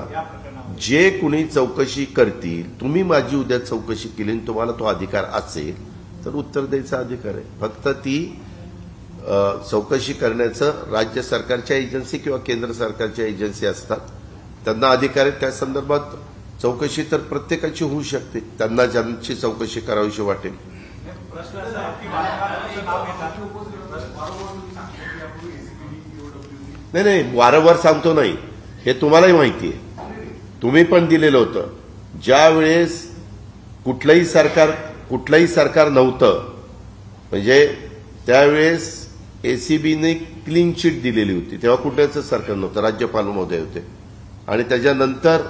जे कुणी चौकशी करतील, तुम्ही माझी उद्या चौकशी केली आणि तुम्हाला तो अधिकार असेल तर उत्तर द्यायचा अधिकार आहे. फक्त ती चौकशी करण्याचं राज्य सरकारच्या एजन्सी किंवा केंद्र सरकारच्या एजन्सी असतात, त्यांना अधिकार आहे. त्या संदर्भात चौकशी तर प्रत्येकाची होऊ शकते, त्यांना ज्यांची चौकशी करावीशी वाटेल. नाही, वारंवार सांगतो नाही, हे तुम्हालाही माहिती आहे, तुम्ही पण दिलेलं होतं. ज्यावेळेस कुठलंही सरकार नव्हतं, म्हणजे त्यावेळेस एसीबीने क्लीन चिट दिलेली होती, तेव्हा कुठल्याच सरकार नव्हतं, राज्यपाल महोदय होते. आणि त्याच्यानंतर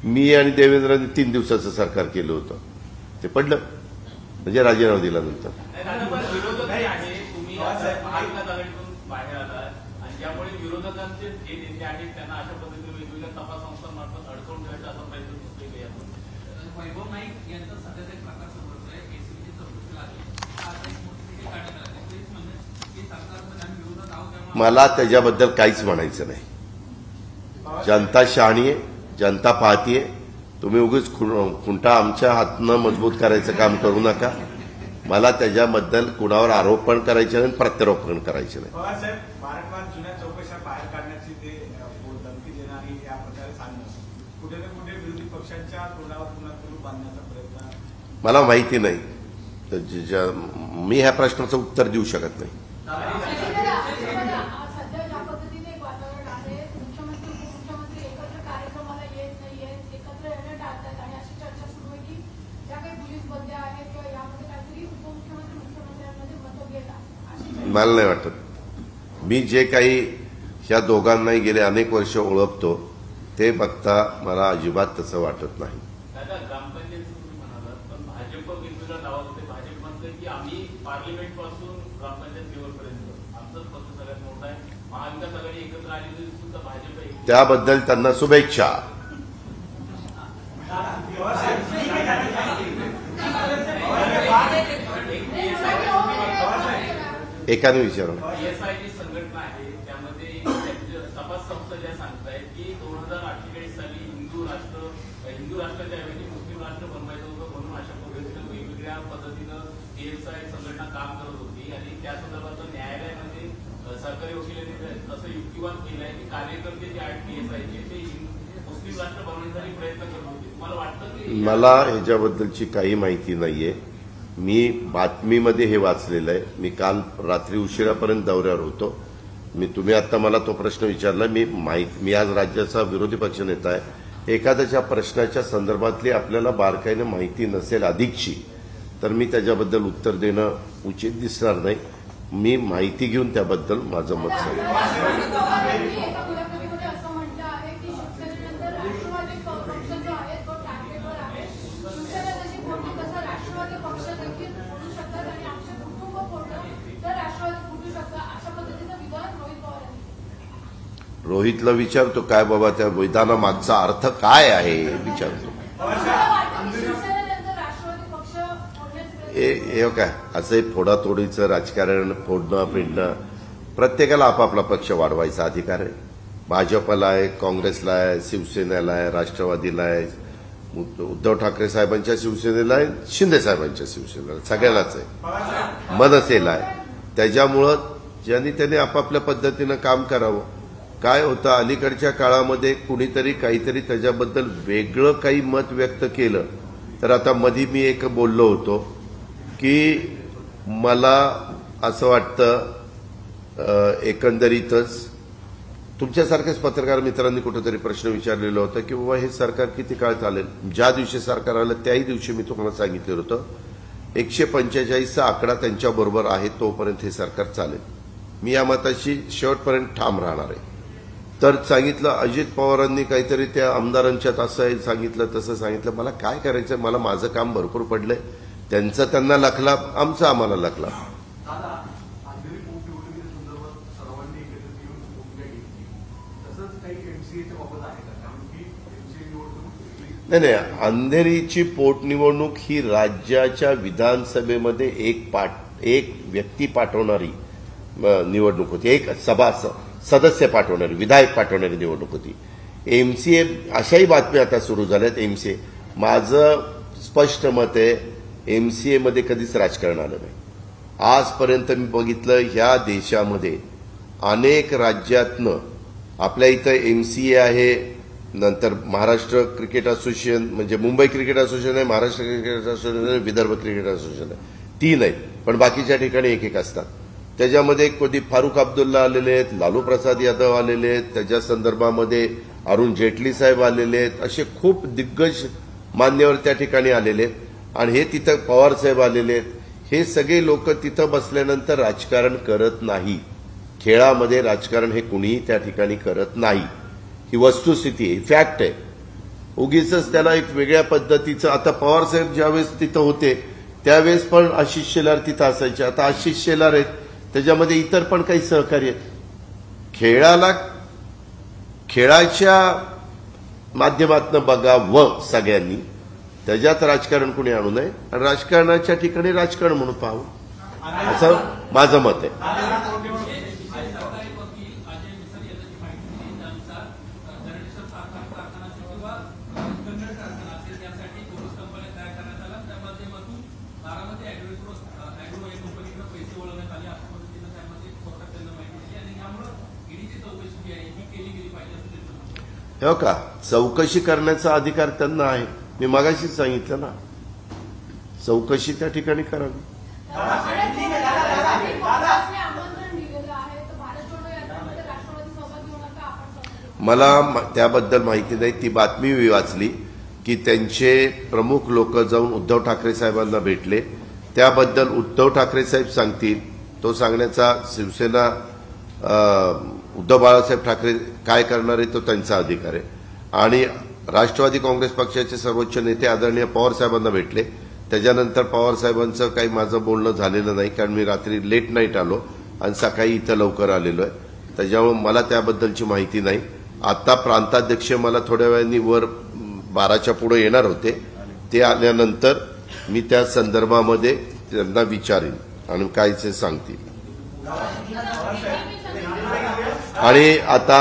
मी आणि देवेंद्रने 3 दिवसाचं सरकार केलं होतं, ते पडलं, म्हणजे राजीनामा दिल्यानंतर. मला त्याच्याबद्दल काहीच म्हणायचं नाही. जनता शहाणी आहे, जनता पाहतीये. तुम्ही उगीच खुंटा आमच्या हातनं मजबूत करायचं काम करू नका. मला त्याच्याबद्दल कुणावर आरोप पण करायचे नाही, प्रत्यारोप पण करायचे नाही. वारंवार जुन्या चौकशा बाहेर काढण्याची ते धमकी देणारी या प्रकारे सांगणं कुठे ना कुठे विरोधी पक्षांच्या तोंडावर पुन्हा कुलूप बांधण्याचा प्रयत्न. मला माहिती नाही, मी ह्या प्रश्नाचं उत्तर देऊ शकत नाही. मला नाही वाटत. मी जे काही ह्या दोघांनाही गेले अनेक वर्ष ओळखतो, ते बघता मला अजिबात तसं वाटत नाही. ग्रामपंचायत म्हणाला, पण भाजप वेगवेगळ्या डावात होते. भाजप म्हणते की आम्ही पार्लिमेंट पासून ग्रामपंचायत लेवलपर्यंत आमचंच पक्ष सगळ्यात मोठा आहे. महाविकास आघाडी एकत्र आली तरी सुद्धा भाजप, त्याबद्दल त्यांना शुभेच्छा. एकाने विचारून पीएसआयची संघटना आहे, त्यामध्ये तपास संस्था ज्या सांगतायत की 2048 साली हिंदू राष्ट्राच्या ऐवजी मुस्लिम राष्ट्र बनवायचं होतं, म्हणून अशा पद्धतीनं वेगवेगळ्या पद्धतीनं पीएसआय संघटना काम करत होती. आणि त्या संदर्भात न्यायालयामध्ये सरकारी वकिलांनी असं युक्तिवाद केलाय की कार्यकर्ते जे आहेत पीएसआयचे ते मुस्लिम राष्ट्र बनवण्यासाठी प्रयत्न करत होते. तुम्हाला वाटतं की? मला ह्याच्याबद्दलची काही माहिती नाहीये. मी बातमीमध्ये हे वाचलेलं आहे. मी काल रात्री उशिरापर्यंत दौऱ्यावर होतो. तुम्ही आता मला तो प्रश्न विचारला. मी आज राज्याचा विरोधी पक्षनेता आहे. एखाद्याच्या प्रश्नाच्या संदर्भातली आपल्याला बारकाईने माहिती नसेल अधिकची, तर मी त्याच्याबद्दल उत्तर देणं उचित दिसणार नाही. मी माहिती घेऊन त्याबद्दल माझं मत सांगेन. रोहितला विचारतो काय बाबा त्या मैदानामागचा अर्थ काय आहे विचारतो. हे काय असं फोडातोडीचं राजकारण, फोडणं पिडणं, प्रत्येकाला आपापला पक्ष वाढवायचा अधिकार आहे. भाजपला आहे, काँग्रेसला आहे, शिवसेनेला आहे, राष्ट्रवादीला आहे, उद्धव ठाकरे साहेबांच्या शिवसेनेला आहे, शिंदे साहेबांच्या शिवसेनेला, सगळ्यालाच आहे, मनसेला आहे. त्याच्यामुळं ज्यांनी त्यांनी आपापल्या पद्धतीनं काम करावं. काय होतं अलीकडच्या काळामध्ये कुणीतरी काहीतरी त्याच्याबद्दल वेगळं काही मत व्यक्त केलं तर आता मधी मी एक बोललो होतो की मला असं वाटतं एकंदरीतच तुमच्यासारख्याच पत्रकार मित्रांनी कुठेतरी प्रश्न विचारलेला होता की बाबा हे सरकार किती काळ चालेल. ज्या दिवशी सरकार आलं त्याही दिवशी मी तुम्हाला सांगितलं होतं 145चा आकडा त्यांच्याबरोबर आहे तोपर्यंत हे सरकार चालेल. मी या मताशी शेवटपर्यंत ठाम राहणार आहे. तर सांगितलं अजित पवारांनी काहीतरी त्या आमदारांच्यात असं सांगितलं तसं सांगितलं. मला काय करायचं, मला माझं काम भरपूर पडलंय. त्यांचं त्यांना लखला, आमचं आम्हाला लखला. नाही नाही, अंधेरीची पोटनिवडणूक ही राज्याच्या विधानसभेमध्ये एक व्यक्ती पाठवणारी निवडणूक होती, एक सभा सदस्य पाठवणारी, विधायक पाठवणारी निवडणूक होती. एमसीए अशाही बातम्या आता सुरू झाल्यात. एमसीए, माझं स्पष्ट मत आहे, एमसीए मध्ये कधीच राजकारण आलं नाही. आजपर्यंत मी बघितलं ह्या देशामध्ये अनेक राज्यातनं, आपल्या इथं एमसीए आहे, नंतर महाराष्ट्र क्रिकेट असोसिएशन म्हणजे मुंबई क्रिकेट असोसिएशन आहे, महाराष्ट्र क्रिकेट असोसिएशन आहे, विदर्भ क्रिकेट असोसिएशन आहे, 3 आहेत. पण बाकीच्या ठिकाणी एक असतात. त्याच्यामध्ये कधी फारुख अब्दुल्ला आलेले आहेत, लालू प्रसाद यादव आलेले आहेत, त्याच्या संदर्भामध्ये अरुण जेटली साहेब आलेले आहेत, असे खूप दिग्गज मान्यवर त्या ठिकाणी आलेले आहेत. आणि हे तिथं पवार साहेब आलेले आहेत. हे सगळे लोक तिथं बसल्यानंतर राजकारण करत नाही. खेळामध्ये राजकारण हे कुणीही त्या ठिकाणी करत नाही. ही वस्तुस्थिती आहे, फॅक्ट आहे. उगीच त्याला एक वेगळ्या पद्धतीचं, आता पवार साहेब ज्यावेळेस तिथं होते त्यावेळेस पण आशिष शेलार तिथं असायचे. आता आशिष शेलार आहेत, त्याच्यामध्ये इतर पण काही सहकार्य आहेत. खेळाच्या माध्यमातून बघावं सगळ्यांनी, त्याच्यात राजकारण कुणी आणू नये आणि राजकारणाच्या ठिकाणी राजकारण म्हणून पाहावं, असं माझं मत आहे. हो का, चौकशी करण्याचा अधिकार त्यांना आहे. मी मगाशीच सांगितलं ना, चौकशी त्या ठिकाणी करावी. मला त्याबद्दल माहिती नाही. ती बातमी मी वाचली की त्यांचे प्रमुख लोक जाऊन उद्धव ठाकरे साहेबांना भेटले. त्याबद्दल उद्धव ठाकरे साहेब सांगतील, तो सांगण्याचा शिवसेना उद्धव बाळासाहेब ठाकरे काय करणार आहे तो त्यांचा अधिकार आहे. आणि राष्ट्रवादी काँग्रेस पक्षाचे सर्वोच्च नेते आदरणीय पवार साहेबांना भेटले. त्याच्यानंतर पवार साहेबांचं काही माझं बोलणं झालेलं नाही, कारण मी रात्री लेट नाईट आलो आणि सकाळी इथं लवकर आलेलो आहे. त्याच्यामुळे मला त्याबद्दलची माहिती नाही. आता प्रांताध्यक्ष मला थोड्या वेळाने वर 12च्या पुढे येणार होते. ते आल्यानंतर मी त्या संदर्भामध्ये त्यांना विचारेन आणि काय ते सांगतील. आणि आता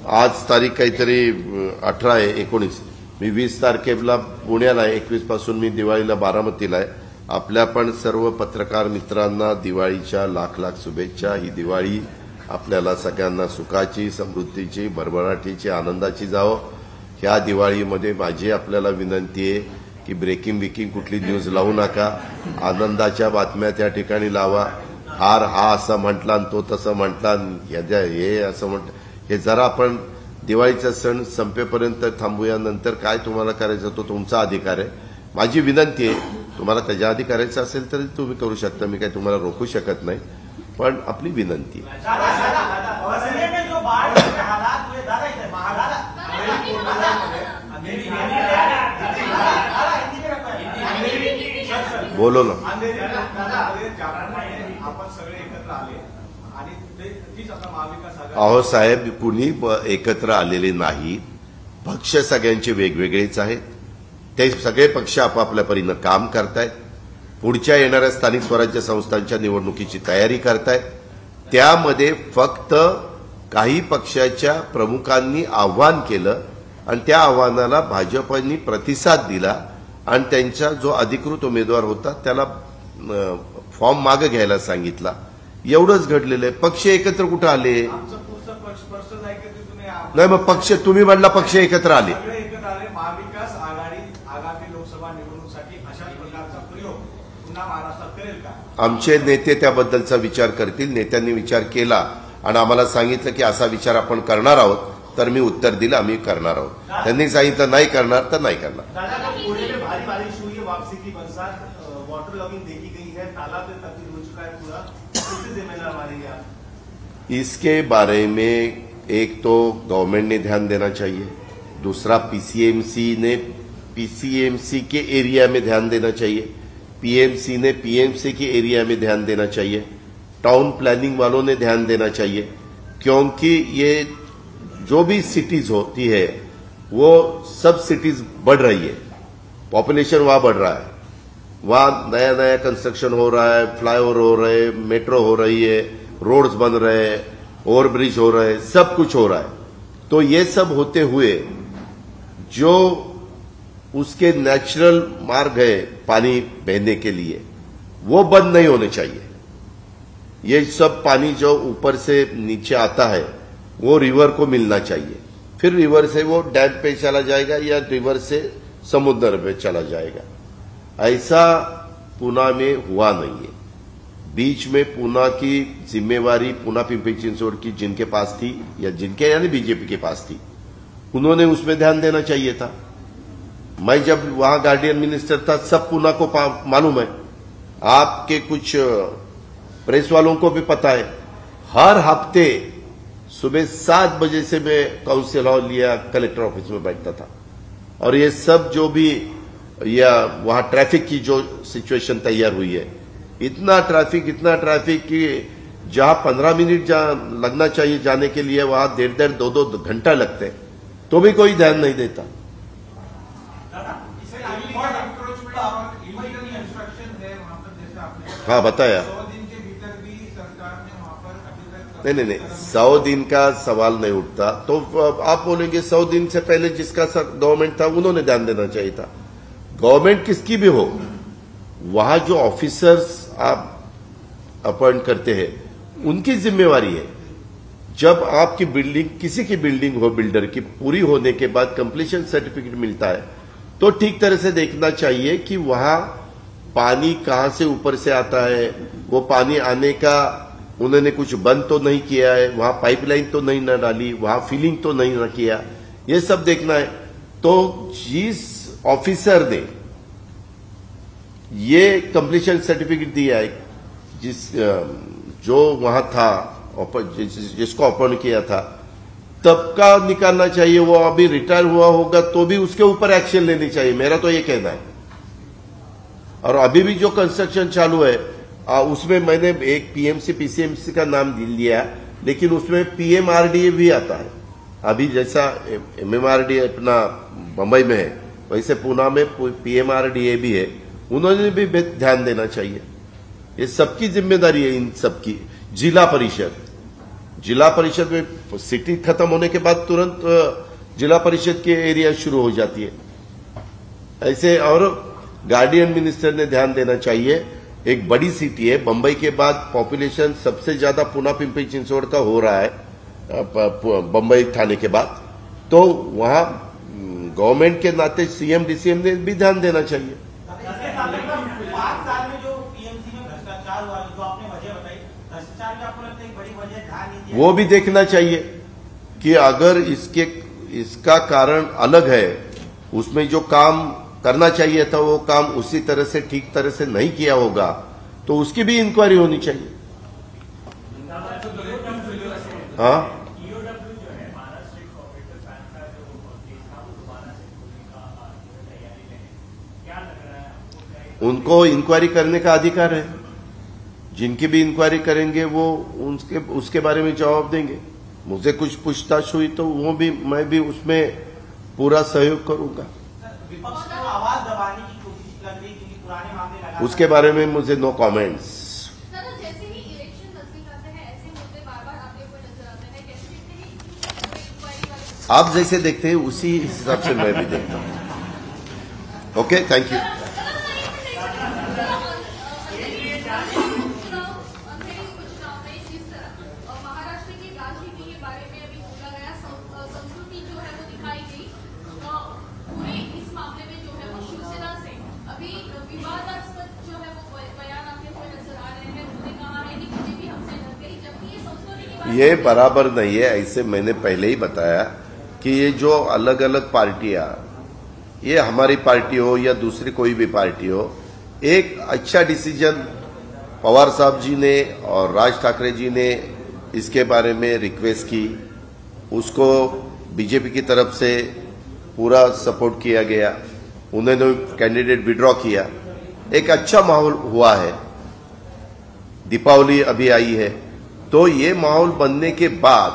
आज तारीख काहीतरी 18 आहे, 19. मी 20 तारखेला पुण्याला आहे, 21 पासून मी दिवाळीला बारामतीला आहे. आपल्या पण सर्व पत्रकार मित्रांना दिवाळीच्या लाख लाख शुभेच्छा. ही दिवाळी आपल्याला सगळ्यांना सुखाची, समृद्धीची, भरभराटीची, आनंदाची जावं. ह्या दिवाळीमध्ये माझी आपल्याला विनंती आहे की ब्रेकिंग कुठली न्यूज लावू नका. आनंदाच्या बातम्या त्या ठिकाणी लावा. हा असं म्हटला आणि तो तसं म्हटला, हे असं म्हटलं, हे जरा आपण दिवाळीचा सण संपेपर्यंत थांबूया. नंतर काय तुम्हाला करायचं तो तुमचा अधिकार आहे. माझी विनंती आहे, तुम्हाला त्याच्या आधी करायचं असेल तरी तुम्ही करू शकता, मी काही तुम्हाला रोखू शकत नाही, पण आपली विनंती. बोलो ना. आपण सगळे एकत्र आले आणि तीच आता महाविकास आघाडी. अहो साहेब, कुणी एकत्र आलेले नाही. पक्ष सगळ्यांचे वेगवेगळेच आहेत. ते सगळे पक्ष आपापल्या परीनं काम करतायत. पुढच्या येणाऱ्या स्थानिक स्वराज्य संस्थांच्या निवडणुकीची तयारी करतायत. त्यामध्ये फक्त काही पक्षाच्या प्रमुखांनी आव्हान केलं आणि त्या आव्हानाला भाजपनी प्रतिसाद दिला आणि त्यांचा जो अधिकृत उमेदवार होता त्याला फॉर्म मागे घ्यायला सांगितला. एवढंच घडलेलं आहे. पक्ष एकत्र कुठं आले? आमचं पुढचं स्पष्टच आहे की तुम्ही नाही, मग पक्ष तुम्ही म्हणला पक्ष एकत्र आले. सगळे एकत्र आले. महाविकास आघाडी आगामी लोकसभा निवडणुकीसाठी अशाच प्रकारचा प्रयोग पुन्हा महाराष्ट्रात करेल का? आमचे नेते त्याबद्दलचा विचार करतील. नेत्यांनी विचार केला आणि आम्हाला सांगितलं की असा विचार आपण करणार आहोत, तर मी उत्तर दिलं आम्ही करणार आहोत. त्यांनी सांगितलं नहीं करणार तर नहीं करणार. दादा, पुणे में भारी बारिश हुई है, वापसी की बरसात, वाटर लॉगिंग देखी गई है, तालाब में तब्दील हो चुका है पूरा. किससे जिम्मेदार मानेंगे आप? इसके बारे में एक तो गवर्नमेंट ने ध्यान देना चाहिए, दूसरा पीसीएमसी के एरिया में ध्यान देना चाहिए, पीएमसी ने पीएमसी के एरिया में ध्यान देना चाहिए, टाउन प्लानिंग वालों ने ध्यान देना चाहिए. क्योंकि ये जो भी सिटीज होती है वो सब सिटीज बढ़ रही है, पॉपुलेशन वहां बढ़ रहा है, वहां नया नया कंस्ट्रक्शन हो रहा है, फ्लाईओवर हो रहे, मेट्रो हो रही है, रोड्स बन रहे हैं, ओवरब्रिज हो रहे हैं, सब कुछ हो रहा है. तो ये सब होते हुए जो उसके नेचुरल मार्ग है पानी बहने के लिए वो बंद नहीं होने चाहिए. ये सब पानी जो ऊपर से नीचे आता है वो रिवर को मिलना चाहिए. फिर रिवर से वो डैम पे चला जाएगा या रिवर से समुद्र पे चला जाएगा. ऐसा पुणे में हुआ नहीं है. बीच में पुणे की जिम्मेवारी पुणे पिंपरी चिंचवड की जिनके पास थी या जिनके यानी बीजेपी के पास थी, उन्होंने उसमें ध्यान देना चाहिए था. मैं जब वहां गार्डियन मिनिस्टर था सब पुणे को मालूम है. आपके कुछ प्रेस वालों को भी पता है. हर हफ्ते सुबह 7 बजे से मैं काउंसिल हॉल या कलेक्टर ऑफिस में बैठता था और ये सब जो भी या वहां ट्रैफिक की जो सिचुएशन तैयार हुई है, इतना ट्रैफिक कि जहां 15 मिनट लगना चाहिए जाने के लिए वहां 1.5 2 घंटा लगते हैं, तो भी कोई ध्यान नहीं देता. हाँ बताया. नहीं 100 दिन का सवाल नहीं उठता. तो आप बोलेंगे 100 दिन से पहले जिसका गवर्नमेंट था उन्होंने ध्यान देना चाहिए था. गवर्नमेंट किसकी भी हो, वहां जो ऑफिसर्स आप अपॉइंट करते हैं उनकी जिम्मेवारी है. जब आपकी बिल्डिंग किसी की बिल्डिंग हो बिल्डर की पूरी होने के बाद कंप्लीशन सर्टिफिकेट मिलता है तो ठीक तरह से देखना चाहिए कि वहां पानी कहां से ऊपर से आता है, वो पानी आने का उन्होंने कुछ बंद तो नहीं किया है, वहां पाइपलाइन तो नहीं न डाली, वहां फिलिंग तो नहीं न किया, ये सब देखना है. तो जिस ऑफिसर ने ये कंप्लीशन सर्टिफिकेट दिया है, जो वहां था जिसको अपॉइंट किया था तब का निकालना चाहिए. वो अभी रिटायर हुआ होगा तो भी उसके ऊपर एक्शन लेनी चाहिए, मेरा तो ये कहना है. और अभी भी जो कंस्ट्रक्शन चालू है उसमें मैंने एक पीएमसी पीसीएमसी का नाम लिया, लेकिन उसमें पीएमआरडीए भी आता है. अभी जैसा एमएमआरडीए अपना बंबई में है वैसे पुणे में पीएमआरडीए भी है. उन्होंने भी ध्यान देना चाहिए. ये सबकी जिम्मेदारी है. इन सबकी जिला परिषद में सिटी खत्म होने के बाद तुरंत जिला परिषद के एरिया शुरू हो जाती है. ऐसे और गार्डियन मिनिस्टर ने ध्यान देना चाहिए. एक बड़ी सिटी है, बंबई के बाद पॉपुलेशन सबसे ज्यादा पुणे पिंपरी चिंचवड का हो रहा है बंबई ठाणे के बाद. तो वहां गवर्नमेंट के नाते सीएम डीसीएम ने भी ध्यान देना चाहिए. 5 साल में जो पीएमसी में भ्रष्टाचार हुआ, जो आपने वजह बताई, भ्रष्टाचार की आपको लगता है एक बड़ी वजह ध्यान नहीं दिया? वो भी देखना चाहिए कि अगर इसका कारण अलग है, उसमें जो काम करना चाहिए था वो काम उसी तरह से ठीक तरह से नहीं किया होगा तो उसकी भी इंक्वायरी होनी चाहिए. हाँ, उनको इंक्वायरी करने का अधिकार है. जिनकी भी इंक्वायरी करेंगे वो उसके बारे में जवाब देंगे। मुझे कुछ पूछताछ हुई तो मैं भी उसमें पूरा सहयोग करूंगा। विपक्ष को आवाज दबाने की कोशिश कर रही क्योंकि पुराने मामले लगातार उसके बारे में मुझे नो कमेंट्स। जैसे ही इलेक्शन नजदीक आते हैं ऐसे मुद्दे बार-बार आपके ऊपर नजर आते हैं, कैसे देखते हैं कि इंक्वायरी वाले आप जैसे देखते हैं उसी हिसाब से मैं भी देखता हूं। Okay, thank you. महाराष्ट्र की राजनीति के बारे में अभी बोला गया, संस्कृति जो है वो दिखाई गई। पूरे इस मामले में जो है वो शिवसेना से अभी विवादास्पद जो है वो बयान आते हुए नजर आ रहे हैं। उन्होंने कहा है कि बीजेपी हमसे डर गई, जबकि ये संस्कृति की बात ये बराबर नहीं है। ऐसे मैंने पहले ही बताया कि ये जो अलग अलग पार्टियां, ये हमारी पार्टी हो या दूसरी कोई भी पार्टी हो, एक अच्छा डिसीजन पवार साहब जी ने और राज ठाकरे जी ने इसके बारे में रिक्वेस्ट की, उसको बीजेपी की तरफ से पूरा सपोर्ट किया गया, उन्होंने कैंडिडेट विड्रॉ किया, एक अच्छा माहौल हुआ है। दीपावली अभी आई है, तो ये माहौल बनने के बाद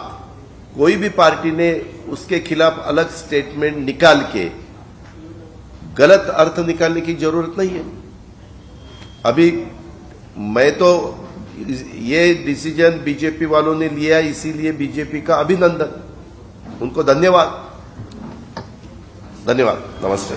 कोई भी पार्टी ने उसके खिलाफ अलग स्टेटमेंट निकाल के गलत अर्थ निकालने की जरूरत नहीं है। अभी मैं तो ये डिसीजन बीजेपी वालों ने लिया, इसीलिए बीजेपी का अभिनंदन, उनको धन्यवाद। नमस्ते।